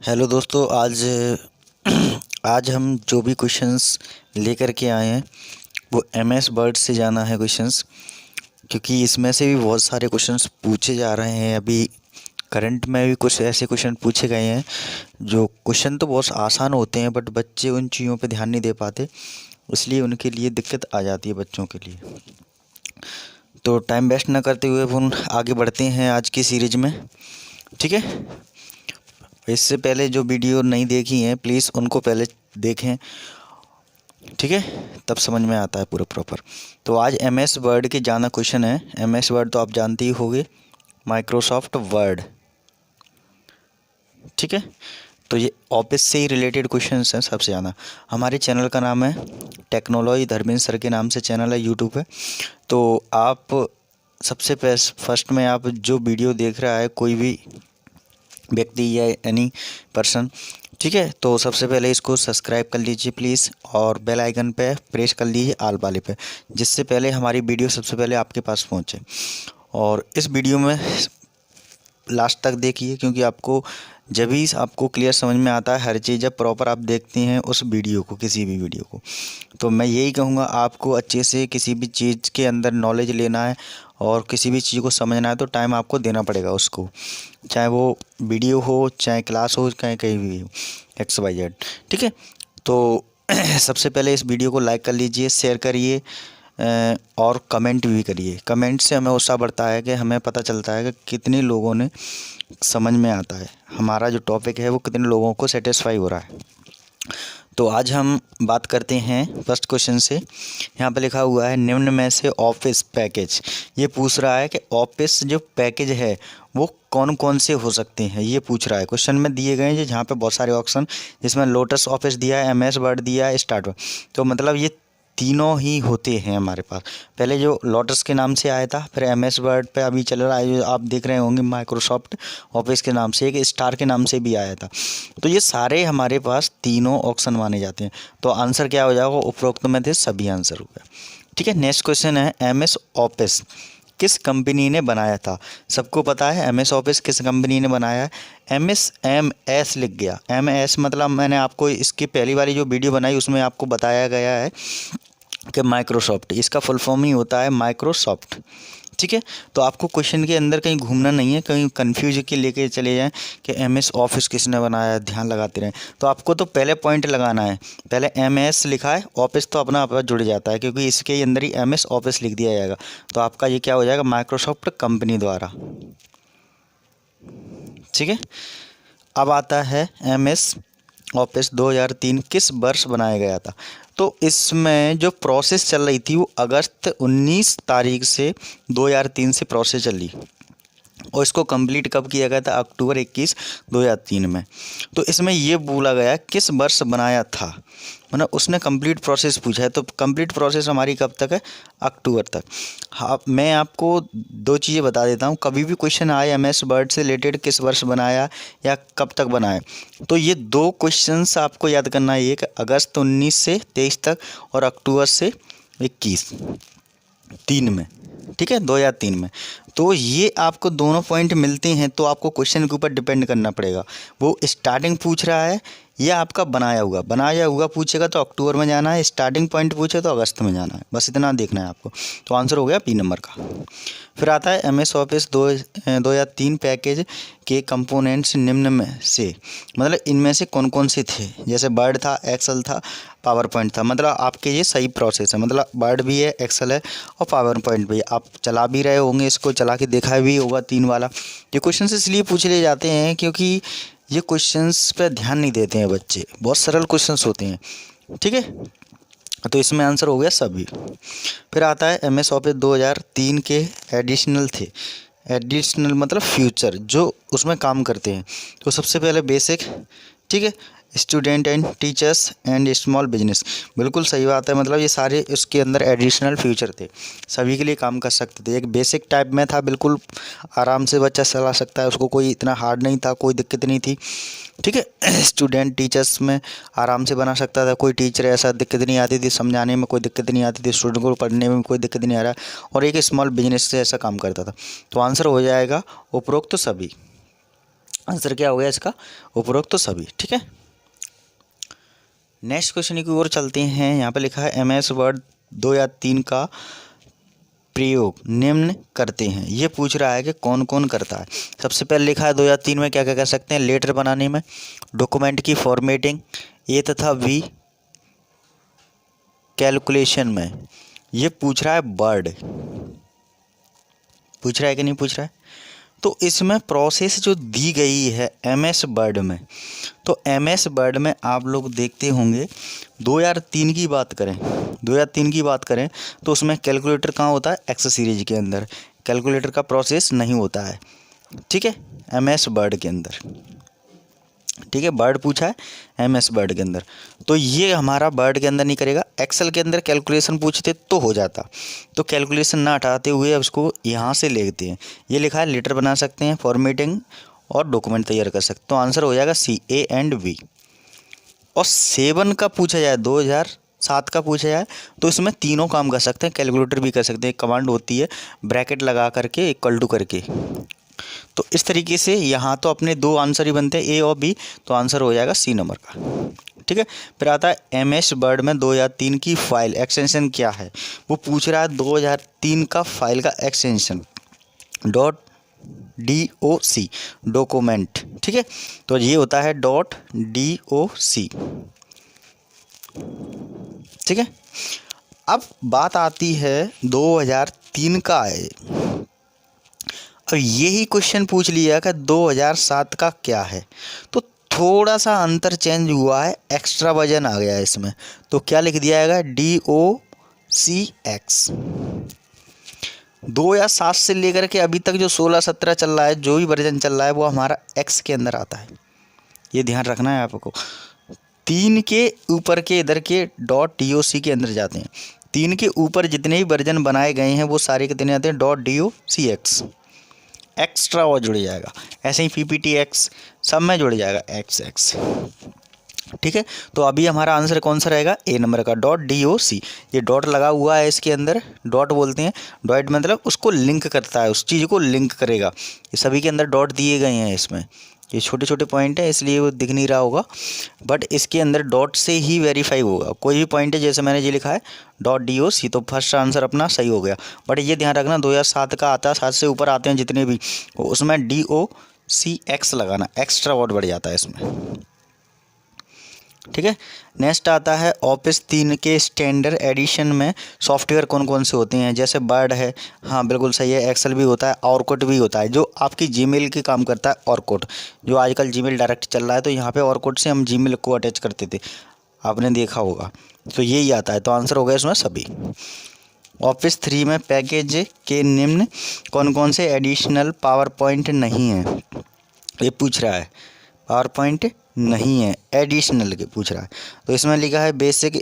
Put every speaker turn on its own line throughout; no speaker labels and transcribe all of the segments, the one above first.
Hello दोस्तों, आज हम जो भी क्वेश्चंस लेकर के आए हैं वो एमएस वर्ड से जाना है क्वेश्चंस। क्योंकि इसमें से भी बहुत सारे क्वेश्चंस पूछे जा रहे हैं। अभी करंट में भी कुछ ऐसे क्वेश्चन पूछे गए हैं जो क्वेश्चन तो बहुत आसान होते हैं, बट बच्चे उन चीज़ों पे ध्यान नहीं दे पाते, इसलिए उनके लिए दिक्कत आ जाती है बच्चों के लिए। तो टाइम वेस्ट ना करते हुए अपन आगे बढ़ते हैं आज की सीरीज में। ठीक है, इससे पहले जो वीडियो नहीं देखी हैं प्लीज़ उनको पहले देखें। ठीक है, तब समझ में आता है पूरा प्रॉपर। तो आज एमएस वर्ड के जाना क्वेश्चन है। एमएस वर्ड तो आप जानते ही होंगे, माइक्रोसॉफ्ट वर्ड। ठीक है, तो ये ऑफिस से ही रिलेटेड क्वेश्चंस हैं सबसे ज़्यादा। हमारे चैनल का नाम है टेक्नोलॉजी, धर्मेंद्र सर के नाम से चैनल है यूट्यूब पे। तो आप सबसे फर्स्ट में आप जो वीडियो देख रहा है कोई भी व्यक्ति या एनी पर्सन, ठीक है, तो सबसे पहले इसको सब्सक्राइब कर लीजिए प्लीज़, और बेल आइकन पे प्रेस कर लीजिए आल वाले पे, जिससे पहले हमारी वीडियो सबसे पहले आपके पास पहुंचे। और इस वीडियो में लास्ट तक देखिए, क्योंकि आपको जब भी आपको क्लियर समझ में आता है हर चीज़, जब प्रॉपर आप देखते हैं उस वीडियो को, किसी भी वीडियो को। तो मैं यही कहूँगा, आपको अच्छे से किसी भी चीज़ के अंदर नॉलेज लेना है और किसी भी चीज़ को समझना है तो टाइम आपको देना पड़ेगा उसको, चाहे वो वीडियो हो, चाहे क्लास हो, चाहे कहीं भी हो, XYZ। ठीक है, तो सबसे पहले इस वीडियो को लाइक कर लीजिए, शेयर करिए और कमेंट भी करिए। कमेंट से हमें उत्साह बढ़ता है कि हमें पता चलता है कि कितने लोगों ने समझ में आता है, हमारा जो टॉपिक है वो कितने लोगों को सेटिस्फाई हो रहा है। तो आज हम बात करते हैं फर्स्ट क्वेश्चन से। यहाँ पे लिखा हुआ है निम्न में से ऑफिस पैकेज। ये पूछ रहा है कि ऑफिस जो पैकेज है वो कौन कौन से हो सकते हैं, ये पूछ रहा है। क्वेश्चन में दिए गए हैं जहाँ पे बहुत सारे ऑप्शन, जिसमें लोटस ऑफिस दिया है, एमएस वर्ड दिया है, स्टार्ट। तो मतलब ये तीनों ही होते हैं हमारे पास। पहले जो लोटस के नाम से आया था, फिर एमएस वर्ड पे अभी चल रहा है जो आप देख रहे होंगे माइक्रोसॉफ्ट ऑफिस के नाम से, एक स्टार के नाम से भी आया था। तो ये सारे हमारे पास तीनों ऑप्शन माने जाते हैं। तो आंसर क्या हो जाएगा, उपरोक्त में थे सभी आंसर हो गया। ठीक है, नेक्स्ट क्वेश्चन है एमएस ऑफिस किस कंपनी ने बनाया था। सबको पता है एमएस ऑफिस किस कंपनी ने बनाया है। MS लिख गया। MS मतलब मैंने आपको इसकी पहली वाली जो वीडियो बनाई उसमें आपको बताया गया है कि माइक्रोसॉफ्ट, इसका फुल फॉर्म ही होता है माइक्रोसॉफ्ट। ठीक है, तो आपको क्वेश्चन के अंदर कहीं घूमना नहीं है, कहीं कंफ्यूज के लेके चले जाएं कि एमएस ऑफिस किसने बनाया, ध्यान लगाते रहें। तो आपको तो पहले पॉइंट लगाना है, पहले MS लिखा है, ऑफिस तो अपना आप जुड़ जाता है क्योंकि इसके अंदर ही एमएस ऑफिस लिख दिया जाएगा। तो आपका ये क्या हो जाएगा, माइक्रोसॉफ्ट कंपनी द्वारा। ठीक है, अब आता है एमएस ऑफिस 2003 किस वर्ष बनाया गया था। तो इसमें जो प्रोसेस चल रही थी वो अगस्त 19 तारीख से 2003 से प्रोसेस चली, और इसको कंप्लीट कब किया गया था, अक्टूबर 21 2003 में। तो इसमें ये बोला गया किस वर्ष बनाया था, मतलब उसने कंप्लीट प्रोसेस पूछा है। तो कंप्लीट प्रोसेस हमारी कब तक है, अक्टूबर तक। हाँ, मैं आपको दो चीज़ें बता देता हूँ, कभी भी क्वेश्चन आए एमएस वर्ड से रिलेटेड किस वर्ष बनाया या कब तक बनाया, तो ये दो क्वेश्चंस आपको याद करना है, एक अगस्त 19 से 23 तक और अक्टूबर से 21, 3 में। ठीक है, 2003 में। तो ये आपको दोनों पॉइंट मिलते हैं, तो आपको क्वेश्चन के ऊपर डिपेंड करना पड़ेगा, वो स्टार्टिंग पूछ रहा है या आपका बनाया हुआ पूछेगा तो अक्टूबर में जाना है, स्टार्टिंग पॉइंट पूछे तो अगस्त में जाना है, बस इतना देखना है आपको। तो आंसर हो गया बी नंबर का। फिर आता है एमएस ऑफिस 2003 पैकेज के कंपोनेंट्स निम्न में से, मतलब इनमें से कौन कौन से थे। जैसे वर्ड था, एक्सेल था, पावर पॉइंट था। मतलब आपके ये सही प्रोसेस है, मतलब वर्ड भी है, एक्सेल है और पावर पॉइंट भी है। आप चला भी रहे होंगे, इसको चला के देखा भी होगा 3 वाला। ये क्वेश्चन इसलिए पूछ लिए जाते हैं क्योंकि ये क्वेश्चंस पे ध्यान नहीं देते हैं बच्चे, बहुत सरल क्वेश्चंस होते हैं। ठीक है, तो इसमें आंसर हो गया सभी। फिर आता है एमएस ऑफिस 2003 के एडिशनल थे। एडिशनल मतलब फ्यूचर, जो उसमें काम करते हैं। तो सबसे पहले बेसिक, ठीक है, student and teachers and small business, बिल्कुल सही बात है। मतलब ये सारे इसके अंदर एडिशनल फ्यूचर थे, सभी के लिए काम कर सकते थे। एक बेसिक टाइप में था, बिल्कुल आराम से बच्चा चला सकता है उसको, कोई इतना हार्ड नहीं था, कोई दिक्कत नहीं थी। ठीक है, स्टूडेंट टीचर्स में आराम से बना सकता था, कोई टीचर ऐसा दिक्कत नहीं आती थी, समझाने में कोई दिक्कत नहीं आती थी, स्टूडेंट को पढ़ने में कोई दिक्कत नहीं आ रहा। और एक स्मॉल बिजनेस से ऐसा काम करता था। तो आंसर हो जाएगा उपरोक्त सभी। आंसर क्या हो गया इसका, उपरोक्त तो सभी। ठीक है, नेक्स्ट क्वेश्चन की ओर चलते हैं। यहाँ पे लिखा है एमएस वर्ड 2 या 3 का प्रयोग निम्न करते हैं। ये पूछ रहा है कि कौन कौन करता है। सबसे पहले लिखा है 2 या 3 में क्या क्या कर सकते हैं, लेटर बनाने में, डॉक्यूमेंट की फॉर्मेटिंग, ए तथा बी कैलकुलेशन में। ये पूछ रहा है वर्ड, पूछ रहा है कि नहीं पूछ रहा है। तो इसमें प्रोसेस जो दी गई है एमएस वर्ड में, तो एमएस वर्ड में आप लोग देखते होंगे 2003 की बात करें, 2003 की बात करें तो उसमें कैलकुलेटर कहाँ होता है, एक्स सीरीज के अंदर कैलकुलेटर का प्रोसेस नहीं होता है। ठीक है, एमएस वर्ड के अंदर। ठीक है, वर्ड पूछा है एमएस वर्ड के अंदर, तो ये हमारा वर्ड के अंदर नहीं करेगा। एक्सेल के अंदर कैलकुलेशन पूछते तो हो जाता, तो कैलकुलेशन ना हटाते हुए उसको यहाँ से लेते हैं। ये लिखा है लेटर बना सकते हैं, फॉर्मेटिंग और डॉक्यूमेंट तैयार कर सकते, तो आंसर हो जाएगा सी, ए एंड बी। और 7 का पूछा जाए, 2007 का पूछा जाए तो इसमें तीनों काम कर सकते हैं, कैलकुलेटर भी कर सकते हैं। कमांड होती है ब्रैकेट लगा करके इक्वल टू करके, तो इस तरीके से यहाँ तो अपने 2 आंसर ही बनते हैं, ए और बी, तो आंसर हो जाएगा सी नंबर का। ठीक है, फिर आता है एमएस वर्ड में 2 या 3 की फाइल एक्सटेंशन क्या है। वो पूछ रहा है 2003 का फाइल का एक्सटेंशन .doc डॉक्यूमेंट। ठीक है, तो ये होता है .doc। ठीक है, अब बात आती है 2003 का है। अब यही क्वेश्चन पूछ लिया कि 2007 का क्या है, तो थोड़ा सा अंतर चेंज हुआ है, एक्स्ट्रा वर्जन आ गया है इसमें, तो क्या लिख दिया जाएगा, DOCX। 2 या 7 से लेकर के अभी तक जो 16-17 चल रहा है, जो भी वर्जन चल रहा है वो हमारा एक्स के अंदर आता है, ये ध्यान रखना है आपको। 3 के ऊपर के इधर के .doc के अंदर जाते हैं। 3 के ऊपर जितने भी वर्जन बनाए गए हैं वो सारे कितने आते हैं, .docx। एक्स्ट्रा और जुड़ जाएगा, ऐसे ही PPTX सब में जुड़ जाएगा XX। ठीक है, तो अभी हमारा आंसर कौन सा रहेगा, ए नंबर का .doc। ये डॉट लगा हुआ है इसके अंदर, डॉट बोलते हैं, डॉट मतलब उसको लिंक करता है, उस चीज़ को लिंक करेगा। ये सभी के अंदर डॉट दिए गए हैं इसमें, ये छोटे छोटे पॉइंट है इसलिए वो दिख नहीं रहा होगा, बट इसके अंदर डॉट से ही वेरीफाई होगा। कोई भी पॉइंट है, जैसे मैंने ये लिखा है .doc, तो फर्स्ट आंसर अपना सही हो गया। बट ये ध्यान रखना 2007 का आता है, 7 से ऊपर आते हैं जितने भी, उसमें DOCX लगाना, एक्स्ट्रा वर्ड बढ़ जाता है इसमें। ठीक है, नेक्स्ट आता है ऑफिस 3 के स्टैंडर्ड एडिशन में सॉफ्टवेयर कौन कौन से होते हैं। जैसे वर्ड है, हाँ बिल्कुल सही है, एक्सेल भी होता है, ऑरकुट भी होता है, जो आपकी जीमेल की काम करता है ऑरकुट, जो आजकल जीमेल डायरेक्ट चल रहा है, तो यहाँ पे ऑरकुट से हम जीमेल को अटैच करते थे, आपने देखा होगा, तो यही आता है, तो आंसर हो गया इसमें सभी। ऑफिस 3 में पैकेज के निम्न कौन कौन से एडिशनल पावर पॉइंट नहीं है, ये पूछ रहा है। पावर पॉइंट नहीं है, एडिशनल के पूछ रहा है, तो इसमें लिखा है basic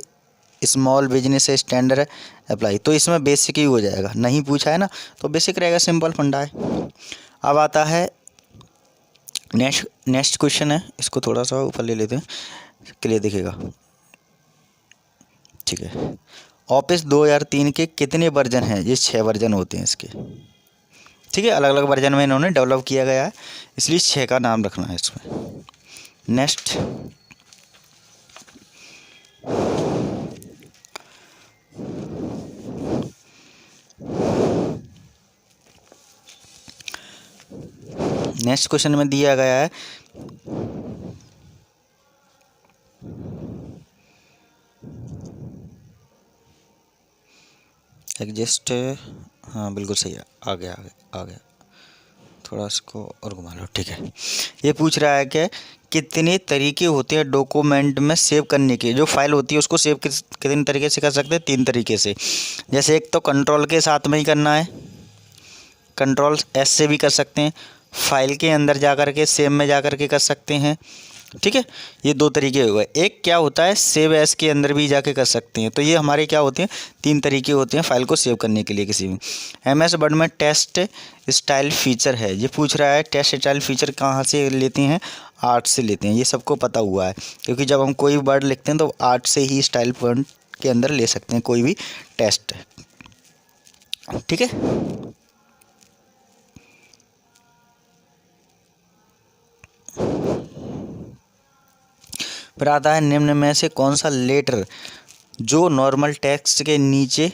small business standard apply, तो इसमें बेसिक ही हो जाएगा, नहीं पूछा है ना, तो बेसिक रहेगा, सिंपल फंडा है। अब आता है नेक्स्ट क्वेश्चन है, इसको थोड़ा सा ऊपर ले लेते हैं, क्लियर दिखेगा। ठीक है, ऑफिस 2003 के कितने वर्जन हैं, ये 6 वर्जन होते हैं इसके। ठीक है, अलग अलग वर्जन में इन्होंने डेवलप किया गया है, इसलिए 6 का नाम रखना है इसमें। नेक्स्ट क्वेश्चन में दिया गया है एडजस्ट, हाँ बिल्कुल सही है, आ गया, थोड़ा इसको और घुमा लो। ठीक है, ये पूछ रहा है कि कितने तरीके होते हैं डॉक्यूमेंट में सेव करने के, जो फाइल होती है उसको सेव कितने तरीके से कर सकते हैं, 3 तरीके से। जैसे एक तो कंट्रोल के साथ में ही करना है, कंट्रोल S से भी कर सकते हैं, फाइल के अंदर जा कर के सेव में जा कर के कर सकते हैं। ठीक है, ये 2 तरीके हो गए। एक क्या होता है, सेव एस के अंदर भी जाके कर सकते हैं, तो ये हमारे क्या होते हैं, 3 तरीके होते हैं फाइल को सेव करने के लिए किसी भी। MS वर्ड में टेस्ट स्टाइल फीचर है, ये पूछ रहा है टेस्ट स्टाइल फीचर कहाँ से लेते हैं, आर्ट से लेते हैं, ये सबको पता हुआ है, क्योंकि जब हम कोई वर्ड लिखते हैं तो आर्ट से ही स्टाइल पॉइंट के अंदर ले सकते हैं कोई भी टेस्ट। ठीक है, फिर आता है निम्न में से कौन सा लेटर जो नॉर्मल टेक्स्ट के नीचे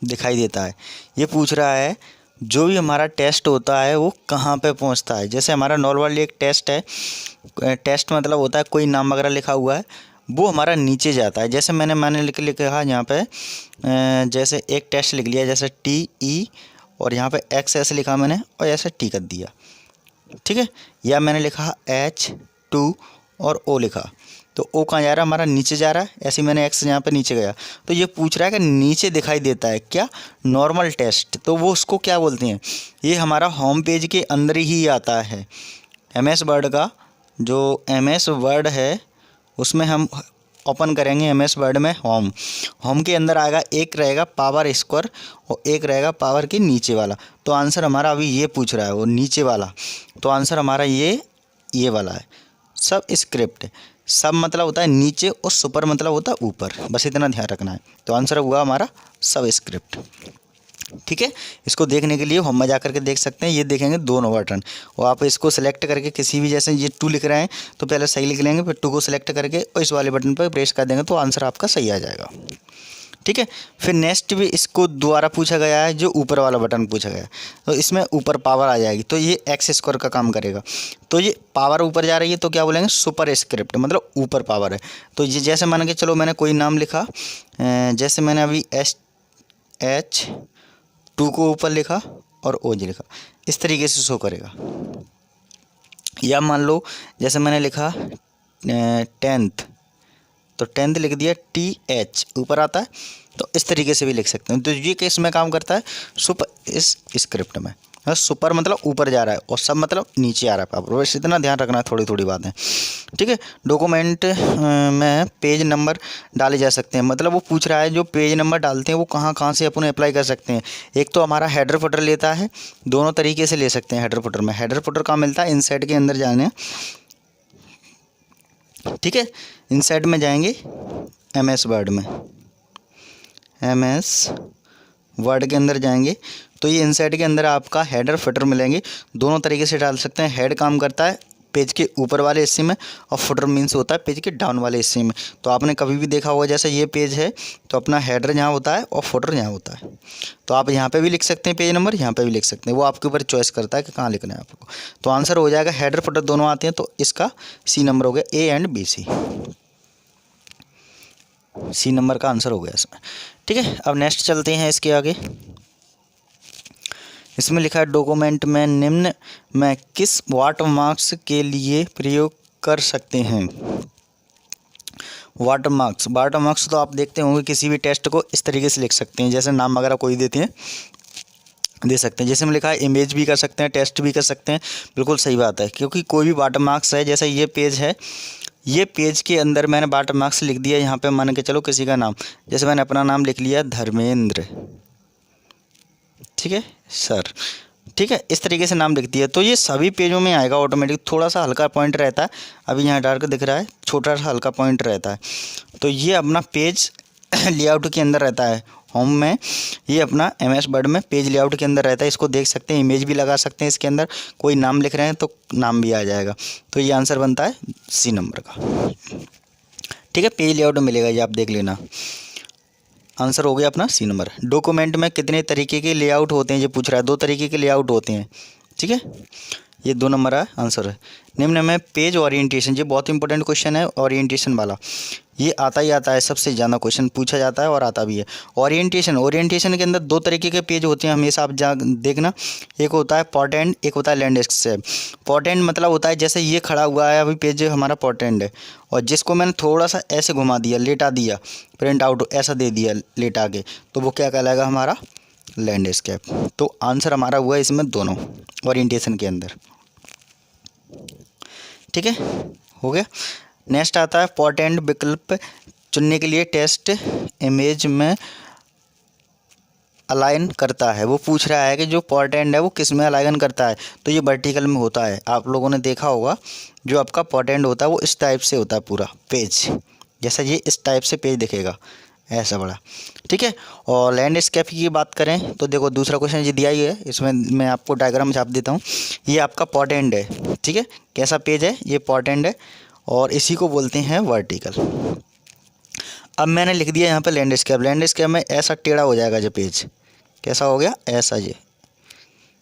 दिखाई देता है। ये पूछ रहा है जो भी हमारा टेस्ट होता है वो कहाँ पे पहुँचता है। जैसे हमारा नॉर्मली एक टेस्ट है, टेस्ट मतलब होता है कोई नाम वगैरह लिखा हुआ है, वो हमारा नीचे जाता है। जैसे मैंने लिखा यहाँ पे, जैसे एक टेस्ट लिख लिया, जैसे TE और यहाँ पे X ऐसे लिखा मैंने और ऐसे T कर दिया, ठीक है। या मैंने लिखा H2 और O लिखा, तो O कहाँ जा रहा है, हमारा नीचे जा रहा है। ऐसे ही मैंने X यहाँ पे नीचे गया, तो ये पूछ रहा है कि नीचे दिखाई देता है क्या, नॉर्मल टेस्ट। तो वो उसको क्या बोलते हैं, ये हमारा होम पेज के अंदर ही आता है। MS वर्ड का जो MS वर्ड है उसमें हम ओपन करेंगे MS वर्ड में होम के अंदर आएगा, एक रहेगा पावर स्क्वायर और एक रहेगा पावर के नीचे वाला। तो आंसर हमारा अभी ये पूछ रहा है वो नीचे वाला, तो आंसर हमारा ये वाला है। सब स्क्रिप्ट, सब मतलब होता है नीचे और सुपर मतलब होता है ऊपर, बस इतना ध्यान रखना है। तो आंसर हुआ हमारा सब स्क्रिप्ट, ठीक है। इसको देखने के लिए होम में जा करके देख सकते हैं। ये देखेंगे दोनों बटन, और आप इसको सेलेक्ट करके किसी भी, जैसे ये 2 लिख रहे हैं तो पहले सही लिख लेंगे, फिर 2 को सिलेक्ट करके और इस वाले बटन पर प्रेस कर देंगे तो आंसर आपका सही आ जाएगा, ठीक है। फिर नेक्स्ट भी इसको दोबारा पूछा गया है, जो ऊपर वाला बटन पूछा गया है, तो इसमें ऊपर पावर आ जाएगी, तो ये X स्क्वायर का काम करेगा। तो ये पावर ऊपर जा रही है तो क्या बोलेंगे, सुपर स्क्रिप्ट, मतलब ऊपर पावर है। तो ये जैसे मान के चलो मैंने कोई नाम लिखा, जैसे मैंने अभी H2 को ऊपर लिखा और OG लिखा, इस तरीके से शो करेगा। या मान लो जैसे मैंने लिखा 10th, तो 10th लिख दिया TH ऊपर आता है, तो इस तरीके से भी लिख सकते हैं। तो ये केस में काम करता है सुपर इस स्क्रिप्ट में। सुपर मतलब ऊपर जा रहा है और सब मतलब नीचे आ रहा है पावर, बस इतना ध्यान रखना है, थोड़ी थोड़ी बातें, ठीक है। डॉक्यूमेंट में पेज नंबर डाले जा सकते हैं, मतलब वो पूछ रहा है जो पेज नंबर डालते हैं वो कहाँ कहाँ से अपन अप्लाई कर सकते हैं। एक तो हमारा हेडर फुटर लेता है, दोनों तरीके से ले सकते हैं। हेडर फुटर में, हेडर फुटर कहाँ मिलता है, इनसाइड के अंदर जाने, ठीक है। इनसाइड में जाएंगे MS वर्ड में, MS वर्ड के अंदर जाएंगे तो ये इनसाइड के अंदर आपका हेडर फुटर मिलेंगे। दोनों तरीके से डाल सकते हैं। हेड काम करता है पेज के ऊपर वाले हिस्से में और फुटर मीन्स होता है पेज के डाउन वाले हिस्से में। तो आपने कभी भी देखा होगा, जैसे ये पेज है तो अपना हेडर यहाँ होता है और फुटर यहाँ होता है। तो आप यहाँ पे भी लिख सकते हैं पेज नंबर, यहाँ पे भी लिख सकते हैं, वो आपके ऊपर चॉइस करता है कि कहाँ लिखना है आपको। तो आंसर हो जाएगा हेडर फुटर दोनों आते हैं, तो इसका C नंबर हो गया, A and B, C number का आंसर हो गया इसमें, ठीक है। अब नेक्स्ट चलते हैं इसके आगे। इसमें लिखा है डॉक्यूमेंट में निम्न में किस वाटरमार्क्स के लिए प्रयोग कर सकते हैं। वाटरमार्क्स तो आप देखते होंगे किसी भी टेस्ट को इस तरीके से लिख सकते हैं, जैसे नाम वगैरह कोई देते हैं दे सकते हैं। जैसे में लिखा है इमेज भी कर सकते हैं, टेस्ट भी कर सकते हैं, बिल्कुल सही बात है। क्योंकि कोई भी वाटरमार्क्स है, जैसे ये पेज है, ये पेज के अंदर मैंने वाटरमार्क्स लिख दिया, यहाँ पे मान के चलो किसी का नाम, जैसे मैंने अपना नाम लिख लिया धर्मेंद्र, ठीक है सर, ठीक है, इस तरीके से नाम लिख दिया, तो ये सभी पेजों में आएगा ऑटोमेटिक। थोड़ा सा हल्का पॉइंट रहता है, अभी यहाँ डार्क दिख रहा है, छोटा सा हल्का पॉइंट रहता है। तो ये अपना पेज लेआउट के अंदर रहता है होम में, ये अपना MS वर्ड में पेज लेआउट के अंदर रहता है। इसको देख सकते हैं, इमेज भी लगा सकते हैं इसके अंदर, कोई नाम लिख रहे हैं तो नाम भी आ जाएगा। तो ये आंसर बनता है C नंबर का, ठीक है। पेज लेआउट मिलेगा, ये आप देख लेना, आंसर हो गया अपना C नंबर। डॉक्यूमेंट में कितने तरीके के लेआउट होते हैं, ये पूछ रहा है, 2 तरीके के लेआउट होते हैं, ठीक है, ये 2 नंबर का आंसर है। निम्न में पेज ओरिएंटेशन, ये बहुत इंपॉर्टेंट क्वेश्चन है, ओरिएंटेशन वाला, ये आता ही आता है, सबसे ज़्यादा क्वेश्चन पूछा जाता है और आता भी है। ओरिएंटेशन के अंदर 2 तरीके के पेज होते हैं, हमेशा आप देखना, एक होता है पोर्टेंड, एक होता है लैंडस्केप। पोर्टेंड मतलब होता है जैसे ये खड़ा हुआ है अभी पेज हमारा पोर्टेंड है, और जिसको मैंने थोड़ा सा ऐसे घुमा दिया, लेटा दिया, प्रिंट आउट ऐसा दे दिया लेटा के, तो वो क्या कहलाएगा हमारा लैंडस्केप। तो आंसर हमारा हुआ इसमें दोनों ओरिएंटेशन के अंदर, ठीक है, हो गया। नेक्स्ट आता है पोर्टेंड विकल्प चुनने के लिए टेस्ट इमेज में अलाइन करता है। वो पूछ रहा है कि जो पोर्टेंड है वो किस में अलाइन करता है, तो ये वर्टिकल में होता है। आप लोगों ने देखा होगा जो आपका पोर्टेंड होता है वो इस टाइप से होता है, पूरा पेज जैसा ये इस टाइप से पेज दिखेगा, ऐसा बड़ा, ठीक है। और लैंडस्केप की बात करें तो देखो दूसरा क्वेश्चन ये दिया ही है, इसमें मैं आपको डायग्राम छाप देता हूँ। ये आपका पॉट एंड है, ठीक है। कैसा पेज है, ये पॉट एंड है और इसी को बोलते हैं वर्टिकल। अब मैंने लिख दिया यहाँ पे लैंडस्केप। लैंडस्केप में ऐसा टेढ़ा हो जाएगा जो पेज, कैसा हो गया, ऐसा।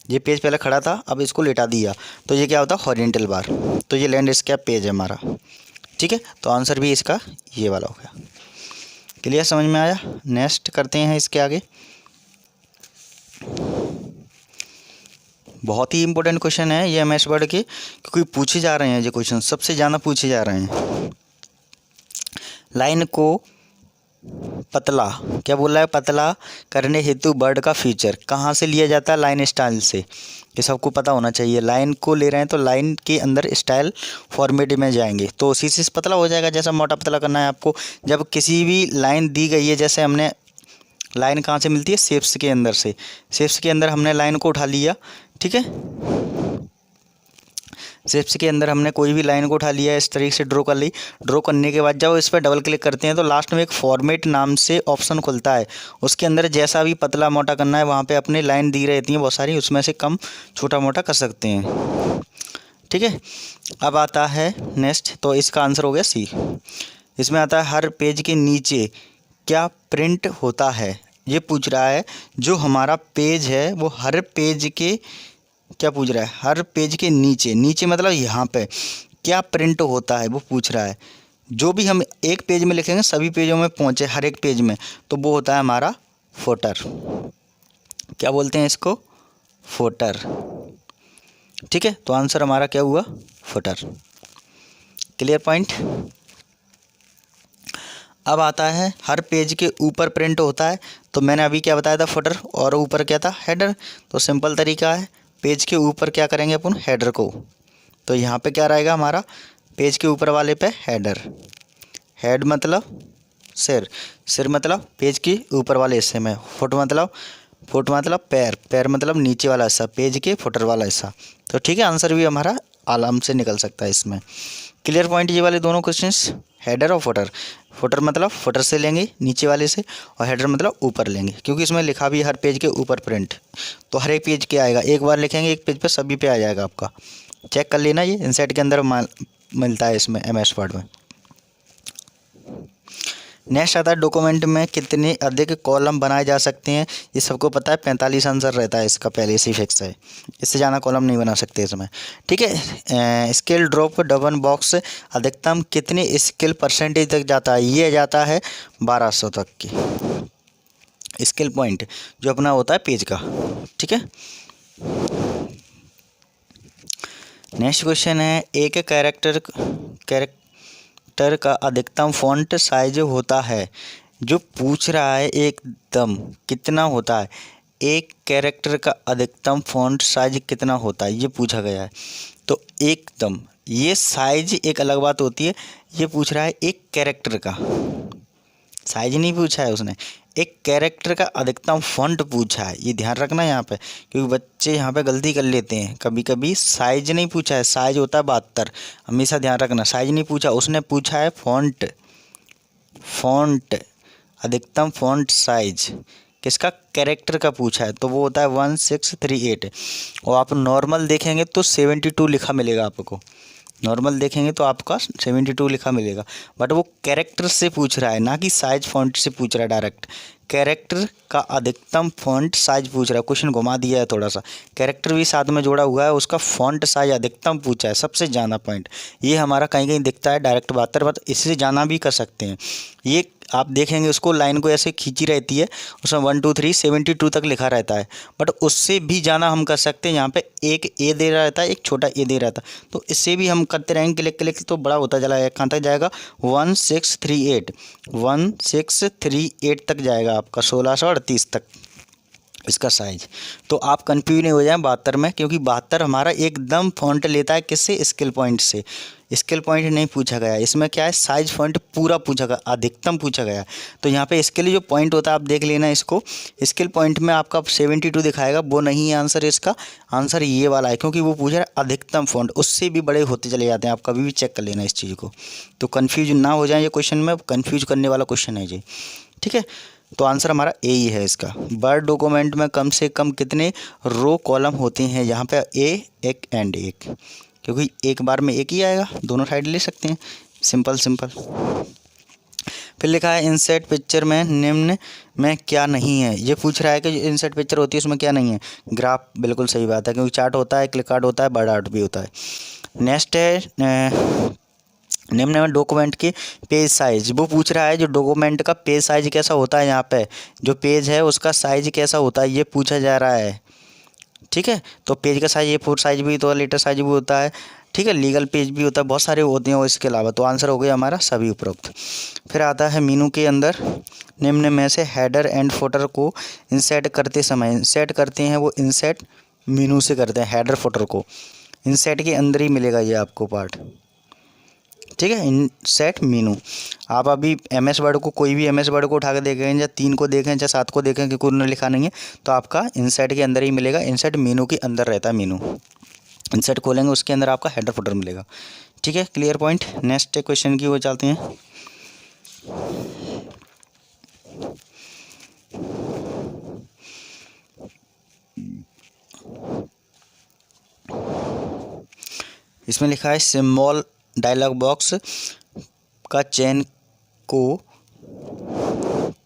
ये पेज पहले खड़ा था, अब इसको लेटा दिया तो ये क्या होता है, हॉरिजॉन्टल बार। तो ये लैंडस्केप पेज है हमारा, ठीक है। तो आंसर भी इसका ये वाला हो गया। क्लियर, समझ में आया। नेक्स्ट करते हैं इसके आगे। बहुत ही इंपॉर्टेंट क्वेश्चन है ये एमएस वर्ड के, क्योंकि पूछे जा रहे हैं ये क्वेश्चन, सबसे ज़्यादा पूछे जा रहे हैं। लाइन को पतला, क्या बोल रहा है, पतला करने हेतु वर्ड का फीचर कहाँ से लिया जाता है, लाइन स्टाइल से। ये सबको पता होना चाहिए। लाइन को ले रहे हैं तो लाइन के अंदर स्टाइल फॉर्मेट में जाएंगे तो उसी से पतला हो जाएगा। जैसा मोटा पतला करना है आपको, जब किसी भी लाइन दी गई है, जैसे हमने लाइन कहाँ से मिलती है, शेप्स के अंदर से। शेप्स के अंदर हमने लाइन को उठा लिया, ठीक है। शेप्स के अंदर हमने कोई भी लाइन को उठा लिया, इस तरीके से ड्रॉ कर ली। ड्रॉ करने के बाद जब इस पर डबल क्लिक करते हैं तो लास्ट में एक फॉर्मेट नाम से ऑप्शन खुलता है। उसके अंदर जैसा भी पतला मोटा करना है वहाँ पे अपने लाइन दी रहती हैं बहुत सारी, उसमें से कम छोटा मोटा कर सकते हैं, ठीक है। अब आता है नेक्स्ट, तो इसका आंसर हो गया सी। इसमें आता है हर पेज के नीचे क्या प्रिंट होता है। ये पूछ रहा है जो हमारा पेज है वो हर पेज के, क्या पूछ रहा है, हर पेज के नीचे। नीचे मतलब यहाँ पे क्या प्रिंट होता है वो पूछ रहा है। जो भी हम एक पेज में लिखेंगे सभी पेजों में पहुँचे, हर एक पेज में, तो वो होता है हमारा फुटर। क्या बोलते हैं इसको, फुटर, ठीक है। तो आंसर हमारा क्या हुआ, फुटर। Clear point. अब आता है हर पेज के ऊपर प्रिंट होता है, तो मैंने अभी क्या बताया था, फुटर, और ऊपर क्या था, हेडर। तो सिंपल तरीका है, पेज के ऊपर क्या करेंगे अपन, हेडर को। तो यहाँ पे क्या रहेगा हमारा, पेज के ऊपर वाले पे हेडर। हेड मतलब सिर, सिर मतलब पेज के ऊपर वाले हिस्से में। फुट मतलब पैर, पैर मतलब नीचे वाला हिस्सा, पेज के फुटर वाला हिस्सा। तो ठीक है, आंसर भी हमारा आराम से निकल सकता है इसमें। क्लियर पॉइंट ये वाले दोनों क्वेश्चंस, हेडर और फुटर। फुटर मतलब फुटर से लेंगे नीचे वाले से, और हेडर मतलब ऊपर लेंगे, क्योंकि इसमें लिखा भी हर पेज के ऊपर प्रिंट। तो हर एक पेज के आएगा, एक बार लिखेंगे एक पेज पे सभी पे आ जाएगा आपका। चेक कर लेना, ये इनसेट के अंदर मिलता है इसमें एमएस वर्ड में। नेक्स्ट आता है डॉक्यूमेंट में कितने अधिक कॉलम बनाए जा सकते हैं। ये सबको पता है, 45 आंसर रहता है इसका, पहले से ही फिक्स है, इससे ज़्यादा कॉलम नहीं बना सकते इसमें, ठीक है। स्केल ड्रॉप डबल बॉक्स अधिकतम कितने स्केल परसेंटेज तक जाता है, ये जाता है 1200 तक की स्केल पॉइंट, जो अपना होता है पेज का, ठीक है। नेक्स्ट क्वेश्चन है, एक कैरेक्टर का अधिकतम फॉन्ट साइज होता है। जो पूछ रहा है एकदम कितना होता है, एक कैरेक्टर का अधिकतम फॉन्ट साइज कितना होता है, ये पूछा गया है। तो एकदम, ये साइज एक अलग बात होती है, ये पूछ रहा है एक कैरेक्टर का, साइज नहीं पूछा है उसने, एक कैरेक्टर का अधिकतम फॉन्ट पूछा है। ये ध्यान रखना यहाँ पे, क्योंकि बच्चे यहाँ पे गलती कर लेते हैं कभी कभी। साइज नहीं पूछा है, साइज होता है 72, हमेशा ध्यान रखना। साइज नहीं पूछा, उसने पूछा है फॉन्ट, फॉन्ट अधिकतम फॉन्ट साइज किसका, कैरेक्टर का पूछा है, तो वो होता है 1638। और आप नॉर्मल देखेंगे तो 72 लिखा मिलेगा आपको, नॉर्मल देखेंगे तो आपका 72 लिखा मिलेगा। बट वो कैरेक्टर से पूछ रहा है, ना कि साइज फॉन्ट से पूछ रहा है डायरेक्ट। कैरेक्टर का अधिकतम फॉन्ट साइज पूछ रहा है, क्वेश्चन घुमा दिया है थोड़ा सा, कैरेक्टर भी साथ में जोड़ा हुआ है, उसका फॉन्ट साइज अधिकतम पूछा है, सबसे ज़्यादा पॉइंट। ये हमारा कहीं कहीं दिखता है डायरेक्ट 72, बट इससे जाना भी कर सकते हैं। ये आप देखेंगे उसको, लाइन को ऐसे खींची रहती है, उसमें 1 2 3 72 तक लिखा रहता है, बट उससे भी जाना हम कर सकते हैं। यहाँ पे एक ए दे रहा रहता है, एक छोटा ए दे रहा था, तो इससे भी हम करते रहेंगे, क्लिक क्लिक तो बड़ा होता चला जाएगा। कहाँ तक जाएगा, 1638 तक जाएगा आपका, 1638 तक इसका साइज। तो आप कंफ्यूज नहीं हो जाए 72 में, क्योंकि 72 हमारा एकदम फॉन्ट लेता है किससे, स्केल पॉइंट से। स्केल पॉइंट नहीं पूछा गया इसमें, क्या है, साइज फॉन्ट पूरा पूछा गया, अधिकतम पूछा गया। तो यहाँ पे इसके लिए जो पॉइंट होता है आप देख लेना इसको, स्केल पॉइंट में आपका 72 दिखाएगा, वो नहीं है आंसर इसका। आंसर ये वाला है, क्योंकि वो पूछ रहा है अधिकतम फॉन्ट, उससे भी बड़े होते चले जाते हैं। आप कभी भी चेक कर लेना इस चीज़ को, तो कन्फ्यूज ना हो जाए। ये क्वेश्चन में कन्फ्यूज करने वाला क्वेश्चन है जी, ठीक है, तो आंसर हमारा ए ही है इसका। वर्ड डॉक्यूमेंट में कम से कम कितने रो कॉलम होते हैं, यहाँ पे ए एक एंड एक, क्योंकि एक बार में एक ही आएगा, दोनों साइड ले सकते हैं, सिंपल सिंपल। फिर लिखा है इंसर्ट पिक्चर में निम्न में क्या नहीं है। ये पूछ रहा है कि जो इंसर्ट पिक्चर होती है उसमें क्या नहीं है। ग्राफ, बिल्कुल सही बात है, क्योंकि चार्ट होता है, क्लिक आर्ट होता है, बर्ड आर्ट भी होता है। नेक्स्ट है निम्न में डॉक्यूमेंट की पेज साइज। वो पूछ रहा है जो डॉक्यूमेंट का पेज साइज कैसा होता है, यहाँ पे जो पेज है उसका साइज कैसा होता है ये पूछा जा रहा है। ठीक है, तो पेज का साइज A4 साइज भी तो लेटर साइज भी होता है, ठीक है, लीगल पेज भी होता है, बहुत सारे होते हैं और इसके अलावा, तो आंसर हो गया हमारा सभी उपरोक्त। फिर आता है मीनू के अंदर निम्न में से हेडर एंड फुटर को इंसर्ट करते समय, इंसर्ट करते हैं वो इंसर्ट मीनू से करते हैं, हेडर फुटर को इंसर्ट के अंदर ही मिलेगा ये आपको पार्ट, ठीक है, इंसर्ट मीनू। आप अभी MS वर्ड को, कोई भी MS वर्ड को उठा के देखें, या 3 को देखें या 7 को देखें, क्योंकि उन्होंने लिखा नहीं है, तो आपका इंसर्ट के अंदर ही मिलेगा, इंसर्ट मीनू के अंदर रहता है मीनू। इंसर्ट खोलेंगे उसके अंदर आपका हेडर फुटर मिलेगा, ठीक है, क्लियर पॉइंट। नेक्स्ट क्वेश्चन की वो चलते हैं। इसमें लिखा है सिंबल डायलॉग बॉक्स का चेन को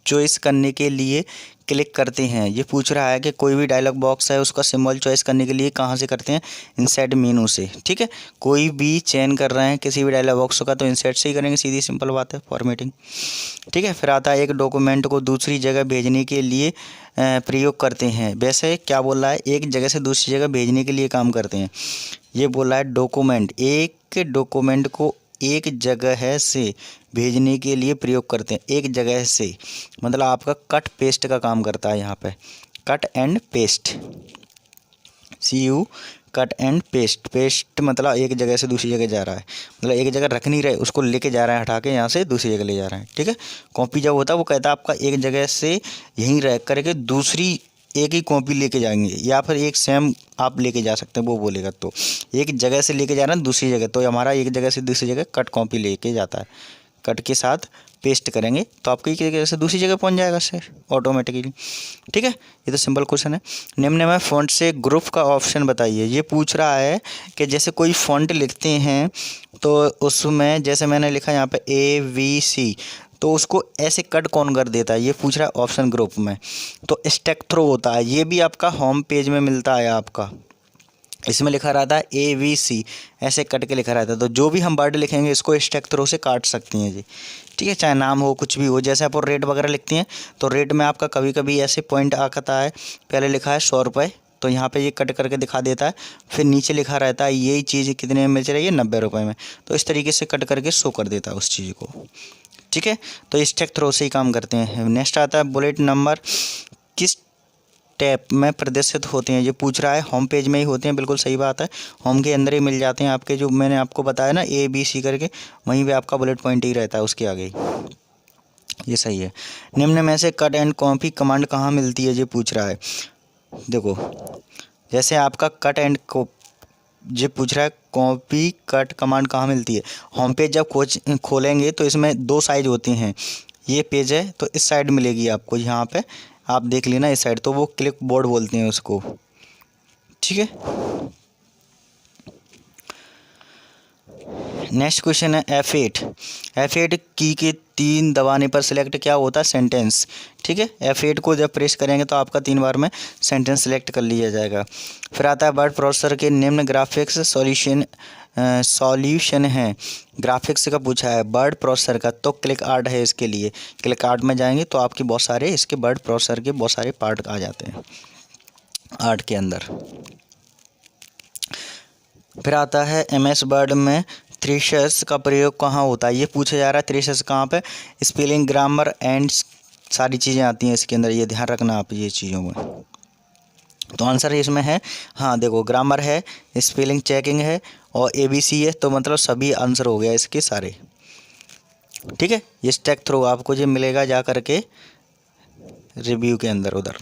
चॉइस करने के लिए क्लिक करते हैं। ये पूछ रहा है कि कोई भी डायलॉग बॉक्स है उसका सिंबल चॉइस करने के लिए कहाँ से करते हैं, इंसर्ट मेनू से, ठीक है। कोई भी चेन कर रहे हैं किसी भी डायलॉग बॉक्स का तो इंसर्ट से ही करेंगे, सीधी सिंपल बात है, फॉर्मेटिंग, ठीक है। फिर आता है एक डॉक्यूमेंट को दूसरी जगह भेजने के लिए प्रयोग करते हैं। वैसे क्या बोल रहा है, एक जगह से दूसरी जगह भेजने के लिए काम करते हैं। ये बोल रहा है डॉक्यूमेंट, एक डॉक्यूमेंट को एक जगह से भेजने के लिए प्रयोग करते हैं। एक जगह से मतलब आपका कट पेस्ट का काम करता है, यहाँ पे cut and paste, CU cut and paste, paste मतलब एक जगह से दूसरी जगह जा रहा है, मतलब एक जगह रख नहीं रहे, उसको लेके जा रहा है, हटा के यहाँ से दूसरी जगह ले जा रहा है, ठीक है। कॉपी जब होता है वो कहता है आपका एक जगह से यहीं रह करके दूसरी एक ही कॉपी लेके जाएंगे, या फिर एक सेम आप लेके जा सकते हैं, वो बोलेगा। तो एक जगह से लेके जा रहा है दूसरी जगह, तो हमारा एक जगह से दूसरी जगह कट कॉपी लेके जाता है, कट के साथ पेस्ट करेंगे तो आपकी एक जगह से दूसरी जगह पहुंच जाएगा सर ऑटोमेटिकली, ठीक है। ये तो सिंपल क्वेश्चन है। निम्न में फ़ॉन्ट से ग्रुप का ऑप्शन बताइए। ये पूछ रहा है कि जैसे कोई फ़ॉन्ट लिखते हैं तो उसमें जैसे मैंने लिखा यहाँ पे ABC, तो उसको ऐसे कट कौन कर देता है, ये पूछ रहा है ऑप्शन ग्रुप में। तो स्टैक थ्रो होता है, ये भी आपका होम पेज में मिलता है आपका, इसमें लिखा रहता है ABC, ऐसे कट के लिखा रहता है। तो जो भी हम वर्ड लिखेंगे इसको स्टैक थ्रो से काट सकती हैं जी, ठीक है, चाहे नाम हो कुछ भी हो। जैसे आप रेट वगैरह लिखती हैं तो रेट में आपका कभी कभी ऐसे पॉइंट आता है, पहले लिखा है 100 रुपये, तो यहाँ पे ये कट करके दिखा देता है, फिर नीचे लिखा रहता है यही चीज़ कितने में मिल रही है, 90 रुपये में, तो इस तरीके से कट करके शो कर देता है उस चीज़ को, ठीक है। तो स्टैक थ्रो से ही काम करते हैं। नेक्स्ट आता है बुलेट नंबर किस टैब में प्रदर्शित होते हैं। ये पूछ रहा है होम पेज में ही होते हैं, बिल्कुल सही बात है, होम के अंदर ही मिल जाते हैं आपके, जो मैंने आपको बताया ना ABC करके, वहीं पे आपका बुलेट पॉइंट ही रहता है उसके आगे ही, ये सही है। निम्न में से कट एंड कॉपी कमांड कहाँ मिलती है, ये पूछ रहा है। देखो जैसे आपका कट एंड ये पूछ रहा है कॉपी कट कमांड कहाँ मिलती है। होम पेज जब खोलेंगे तो इसमें 2 साइज होती हैं, ये पेज है तो इस साइड मिलेगी आपको, यहाँ पे आप देख लेना इस साइड, तो वो क्लिक बोर्ड बोलते हैं उसको, ठीक है। नेक्स्ट क्वेश्चन है F8 की के 3 दबाने पर सिलेक्ट क्या होता है, सेंटेंस, ठीक है। F8 को जब प्रेस करेंगे तो आपका 3 बार में सेंटेंस सेलेक्ट कर लिया जाएगा। फिर आता है वर्ड प्रोसेसर के निम्न ग्राफिक्स सॉल्यूशन है। ग्राफिक्स का पूछा है वर्ड प्रोसेसर का, तो क्लिक आर्ट है इसके लिए, क्लिक आर्ट में जाएंगे तो आपके बहुत सारे इसके वर्ड प्रोसेसर के बहुत सारे पार्ट आ जाते हैं आर्ट के अंदर। फिर आता है MS वर्ड में थ्रेशर्स का प्रयोग कहाँ होता है। ये पूछा जा रहा है थ्रेशर्स कहाँ पे, स्पेलिंग ग्रामर एंड सारी चीज़ें आती हैं इसके अंदर, ये ध्यान रखना आप ये चीज़ों में। तो आंसर इसमें है, हाँ देखो ग्रामर है, स्पेलिंग चेकिंग है और ABC है, तो मतलब सभी आंसर हो गया इसके सारे, ठीक है। ये स्टैक थ्रो आपको ये मिलेगा जा करके रिव्यू के अंदर, उधर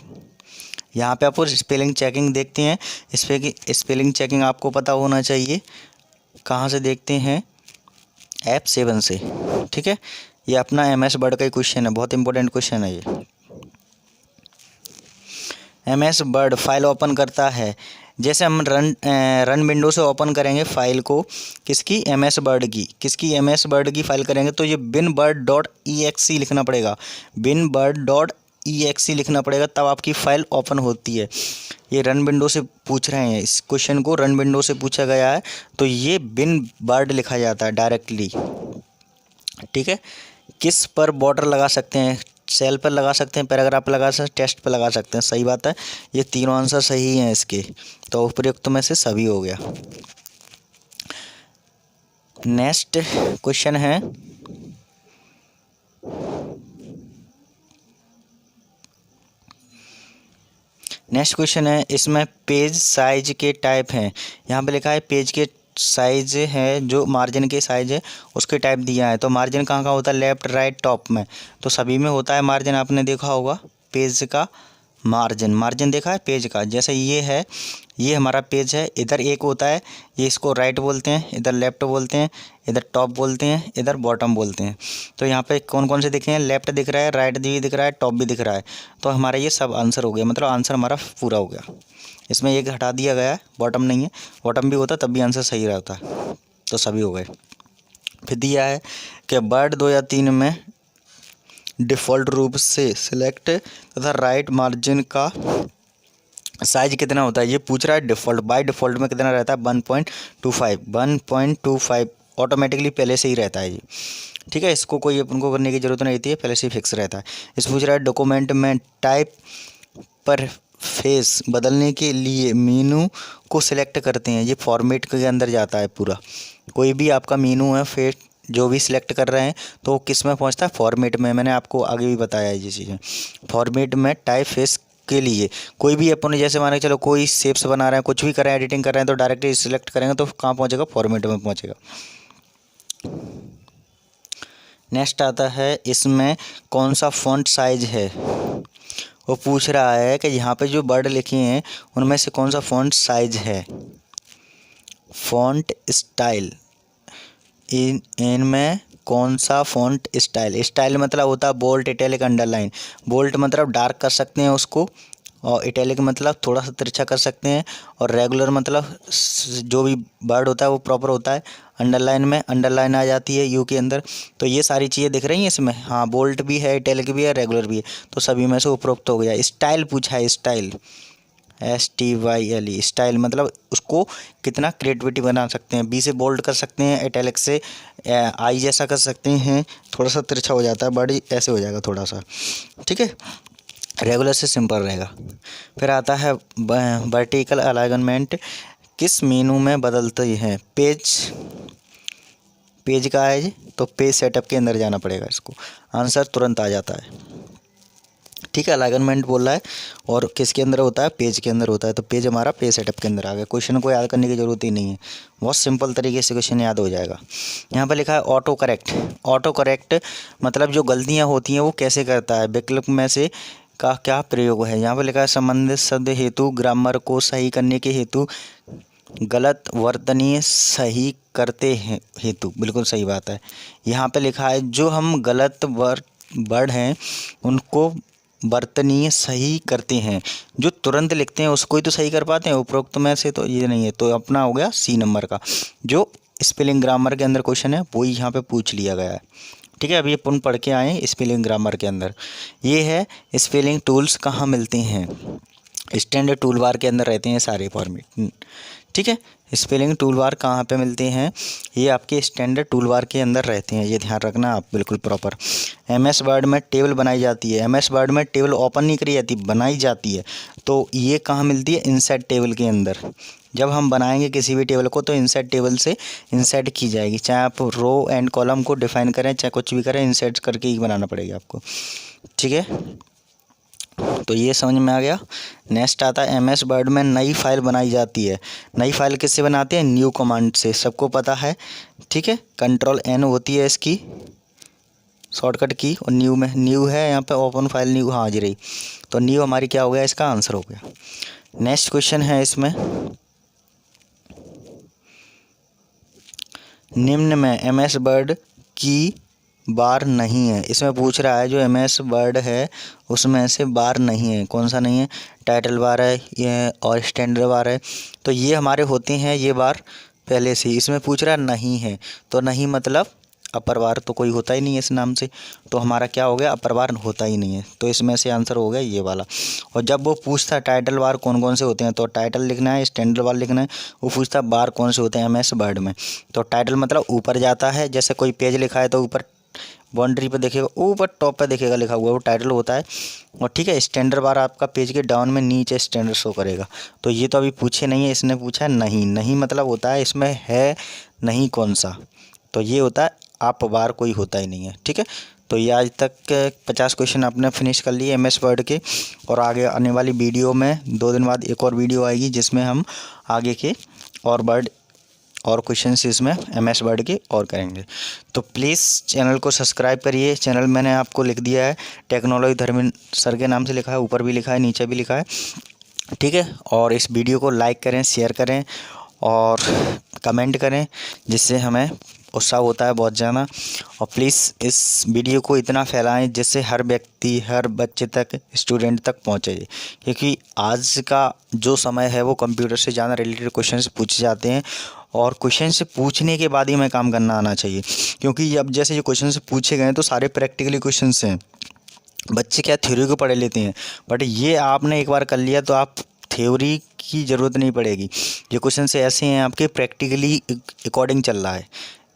यहाँ पे आपको स्पेलिंग चेकिंग देखते हैं, स्पेलिंग चेकिंग आपको पता होना चाहिए, कहाँ से देखते हैं, F7 से, ठीक है। ये अपना MS वर्ड का ही क्वेश्चन है, बहुत इंपॉर्टेंट क्वेश्चन है ये। MS वर्ड फाइल ओपन करता है, जैसे हम रन विंडो से ओपन करेंगे फाइल को, किसकी, MS वर्ड की, किसकी, MS वर्ड की फाइल करेंगे तो ये binword.exe लिखना पड़ेगा, binword.exe लिखना पड़ेगा, तब आपकी फ़ाइल ओपन होती है। ये रन विंडो से पूछ रहे हैं, इस क्वेश्चन को रन विंडो से पूछा गया है, तो ये binword लिखा जाता है डायरेक्टली। ठीक है, किस पर बॉर्डर लगा सकते हैं, सेल पर लगा सकते हैं, पैराग्राफ पर लगा सकते हैं, टेक्स्ट पर लगा सकते हैं। सही बात है, ये तीनों आंसर सही हैं इसके, तो उपयुक्त में से सभी हो गया। नेक्स्ट क्वेश्चन है, इसमें पेज साइज के टाइप हैं। यहाँ पे लिखा है पेज के साइज है, जो मार्जिन के साइज है उसके टाइप दिया है। तो मार्जिन कहाँ कहाँ होता है, लेफ्ट राइट टॉप में, तो सभी में होता है मार्जिन। आपने देखा होगा पेज का मार्जिन देखा है पेज का। जैसे ये है, ये हमारा पेज है, इधर एक होता है, ये इसको राइट बोलते हैं, इधर लेफ्ट बोलते हैं, इधर टॉप बोलते हैं, इधर बॉटम बोलते हैं। तो यहाँ पे कौन कौन से दिख रहे हैं, लेफ्ट दिख रहा है, राइट भी दिख रहा है, टॉप भी दिख रहा है। तो हमारा ये सब आंसर हो गया, मतलब आंसर हमारा पूरा हो गया। इसमें एक हटा दिया गया है, बॉटम नहीं है, बॉटम भी होता तब भी आंसर सही रहता, तो सभी हो गए। फिर दिया है कि वर्ड 2 या 3 में डिफ़ॉल्ट रूप से सिलेक्ट तथा राइट मार्जिन का साइज कितना होता है, ये पूछ रहा है। डिफ़ॉल्ट बाय डिफ़ॉल्ट में कितना रहता है, 1.25 ऑटोमेटिकली पहले से ही रहता है ये। ठीक है, इसको कोई अपन को करने की ज़रूरत नहीं होती है, पहले से ही फिक्स रहता है। इस पूछ रहा है डॉक्यूमेंट में टाइप पर फेस बदलने के लिए मेनू को सिलेक्ट करते हैं, ये फॉर्मेट के अंदर जाता है पूरा। कोई भी आपका मेनू है, फेस जो भी सिलेक्ट कर रहे हैं तो वो किस में पहुंचता है, फॉर्मेट में। मैंने आपको आगे भी बताया है ये चीज़ें। फॉर्मेट में टाइप फेस के लिए कोई भी अपन, जैसे मान के चलो कोई शेप्स बना रहे हैं, कुछ भी कर रहे हैं, एडिटिंग कर रहे हैं, तो डायरेक्टली सिलेक्ट करेंगे तो कहाँ पहुंचेगा, फॉर्मेट में पहुंचेगा। नेक्स्ट आता है, इसमें कौन सा फ़ॉन्ट साइज है। वो पूछ रहा है कि यहाँ पे जो वर्ड लिखे हैं उनमें से कौन सा फ़ॉन्ट साइज है। फ़ॉन्ट स्टाइल, इनमें कौन सा फ़ॉन्ट स्टाइल मतलब होता है बोल्ड, इटैलिक, अंडरलाइन। बोल्ड मतलब डार्क कर सकते हैं उसको, और इटैलिक मतलब थोड़ा सा तिरछा कर सकते हैं, और रेगुलर मतलब जो भी वर्ड होता है वो प्रॉपर होता है। अंडरलाइन में अंडरलाइन आ जाती है यू के अंदर। तो ये सारी चीज़ें दिख रही हैं इसमें, हाँ बोल्ड भी है, इटैलिक भी है, रेगुलर भी है, तो सभी में से उपरोक्त हो गया। स्टाइल पूछा है, स्टाइल STYLE, स्टाइल मतलब उसको कितना क्रिएटिविटी बना सकते हैं। बी से बोल्ड कर सकते हैं, इटैलिक से आई जैसा कर सकते हैं, थोड़ा सा तिरछा हो जाता है, बड़ी ऐसे हो जाएगा थोड़ा सा। ठीक है, रेगुलर से सिंपल रहेगा। फिर आता है वर्टिकल अलाइनमेंट किस मेनू में बदलते हैं। पेज का है तो पेज सेटअप के अंदर जाना पड़ेगा, इसको आंसर तुरंत आ जाता है। ठीक है, अलाइनमेंट बोल रहा है, और किसके अंदर होता है, पेज के अंदर होता है, तो पेज हमारा पेज सेटअप के अंदर आ गया। क्वेश्चन को याद करने की ज़रूरत ही नहीं है, बहुत सिंपल तरीके से क्वेश्चन याद हो जाएगा। यहाँ पर लिखा है ऑटो करेक्ट मतलब जो गलतियाँ होती हैं वो कैसे करता है, विकल्प में से का क्या प्रयोग है। यहाँ पर लिखा है संबंधित शब्द हेतु, ग्रामर को सही करने के हेतु, गलत वर्तनीय सही करते हैं हेतु। बिल्कुल सही बात है। यहाँ पे लिखा है जो हम गलत वर्ड हैं उनको वर्तनीय सही करते हैं, जो तुरंत लिखते हैं उसको ही तो सही कर पाते हैं, उपरोक्त में से तो ये नहीं है। तो अपना हो गया C नंबर का, जो स्पेलिंग ग्रामर के अंदर क्वेश्चन है वही यहाँ पे पूछ लिया गया है। ठीक है, अभी अपन पढ़ के आए स्पेलिंग ग्रामर के अंदर। ये है स्पेलिंग टूल्स कहाँ मिलते हैं, स्टैंडर्ड टूल बार के अंदर रहते हैं सारे फॉर्मेट। ठीक है, स्पेलिंग टूल बार कहाँ पे मिलते हैं, ये आपके स्टैंडर्ड टूल बार के अंदर रहते हैं, ये ध्यान रखना आप बिल्कुल प्रॉपर। MS वर्ड में टेबल बनाई जाती है, MS वर्ड में टेबल ओपन नहीं करी जाती, बनाई जाती है। तो ये कहाँ मिलती है, इनसाइड टेबल के अंदर। जब हम बनाएंगे किसी भी टेबल को तो इनसाइड टेबल से इंसर्ट की जाएगी, चाहे आप रो एंड कॉलम को डिफाइन करें चाहे कुछ भी करें, इंसर्ट करके ही बनाना पड़ेगा आपको। ठीक है, तो ये समझ में आ गया। नेक्स्ट आता है MS वर्ड में नई फाइल बनाई जाती है। नई फाइल किससे बनाते हैं, न्यू कमांड से, सबको पता है। ठीक है, Ctrl+N होती है इसकी शॉर्टकट की, और न्यू में न्यू है यहाँ पे, ओपन फाइल न्यू, हाँ जी रही, तो न्यू हमारी क्या हो गया, इसका आंसर हो गया। नेक्स्ट क्वेश्चन है इसमें, निम्न में MS वर्ड की बार नहीं है। इसमें पूछ रहा है जो एमएस वर्ड है उसमें से बार नहीं है। कौन सा नहीं है? टाइटल बार है ये और स्टैंडर्ड बार है। तो ये हमारे होते हैं ये बार पहले से ही। इसमें पूछ रहा नहीं है तो नहीं मतलब अपर बार तो कोई होता ही नहीं है इस नाम से। तो हमारा क्या हो गया? अपर बार होता ही नहीं है। तो इसमें से आंसर हो गया ये वाला। और जब वो पूछता है टाइटल बार कौन कौन से होते हैं तो टाइटल लिखना है, स्टैंडर्ड बार लिखना है। वो पूछता है बार कौन से होते हैं एमएस वर्ड में। तो टाइटल मतलब ऊपर जाता है, जैसे कोई पेज लिखा है तो ऊपर बाउंड्री पे देखेगा, ऊपर टॉप पे देखेगा लिखा हुआ, वो टाइटल होता है। और ठीक है, स्टैंडर्ड बार आपका पेज के डाउन में नीचे स्टैंडर्ड शो करेगा। तो ये तो अभी पूछे नहीं है, इसने पूछा है नहीं। नहीं मतलब होता है इसमें है नहीं कौन सा, तो ये होता है आप बार कोई होता ही नहीं है। ठीक है, तो ये आज तक 50 क्वेश्चन आपने फिनिश कर लिए एमएस वर्ड के। और आगे आने वाली वीडियो में 2 दिन बाद एक और वीडियो आएगी जिसमें हम आगे के और वर्ड और क्वेश्चन इसमें एमएस वर्ड के और करेंगे। तो प्लीज़ चैनल को सब्सक्राइब करिए। चैनल मैंने आपको लिख दिया है, टेक्नोलॉजी धर्मेंद्र सर के नाम से लिखा है, ऊपर भी लिखा है नीचे भी लिखा है। ठीक है, और इस वीडियो को लाइक करें, शेयर करें और कमेंट करें, जिससे हमें उत्साह होता है बहुत ज़्यादा। और प्लीज़ इस वीडियो को इतना फैलाएं जिससे हर व्यक्ति, हर बच्चे तक, स्टूडेंट तक पहुंचे। क्योंकि आज का जो समय है वो कंप्यूटर से ज़्यादा रिलेटेड क्वेश्चन से पूछे जाते हैं। और क्वेश्चन से पूछने के बाद ही हमें काम करना आना चाहिए। क्योंकि अब जैसे ये क्वेश्चन से पूछे गए हैं तो सारे प्रैक्टिकली क्वेश्चन हैं। बच्चे क्या थ्योरी को पढ़े लेते हैं, बट ये आपने एक बार कर लिया तो आप थ्योरी की ज़रूरत नहीं पड़ेगी। ये क्वेश्चन से ऐसे हैं आपके प्रैक्टिकली अकॉर्डिंग चल रहा है।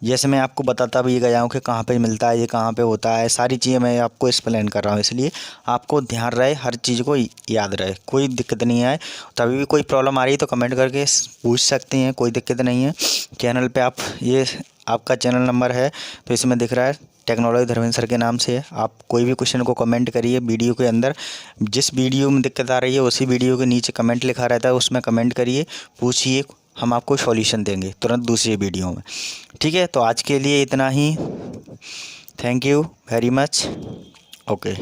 जैसे मैं आपको बताता भी गया हूँ कि कहाँ पे मिलता है, ये कहाँ पे होता है, सारी चीज़ें मैं आपको एक्सप्लेन कर रहा हूँ। इसलिए आपको ध्यान रहे, हर चीज़ को याद रहे, कोई दिक्कत नहीं आए। तभी भी कोई प्रॉब्लम आ रही है तो कमेंट करके पूछ सकते हैं, कोई दिक्कत नहीं है। चैनल पे आप ये आपका चैनल नंबर है तो इसमें दिख रहा है, टेक्नोलॉजी धर्मेंद्र सर के नाम से है। आप कोई भी क्वेश्चन को कमेंट करिए वीडियो के अंदर। जिस वीडियो में दिक्कत आ रही है उसी वीडियो के नीचे कमेंट लिखा रहता है, उसमें कमेंट करिए, पूछिए, हम आपको सॉल्यूशन देंगे तुरंत दूसरी वीडियो में। ठीक है, तो आज के लिए इतना ही। Thank you very much. Okay.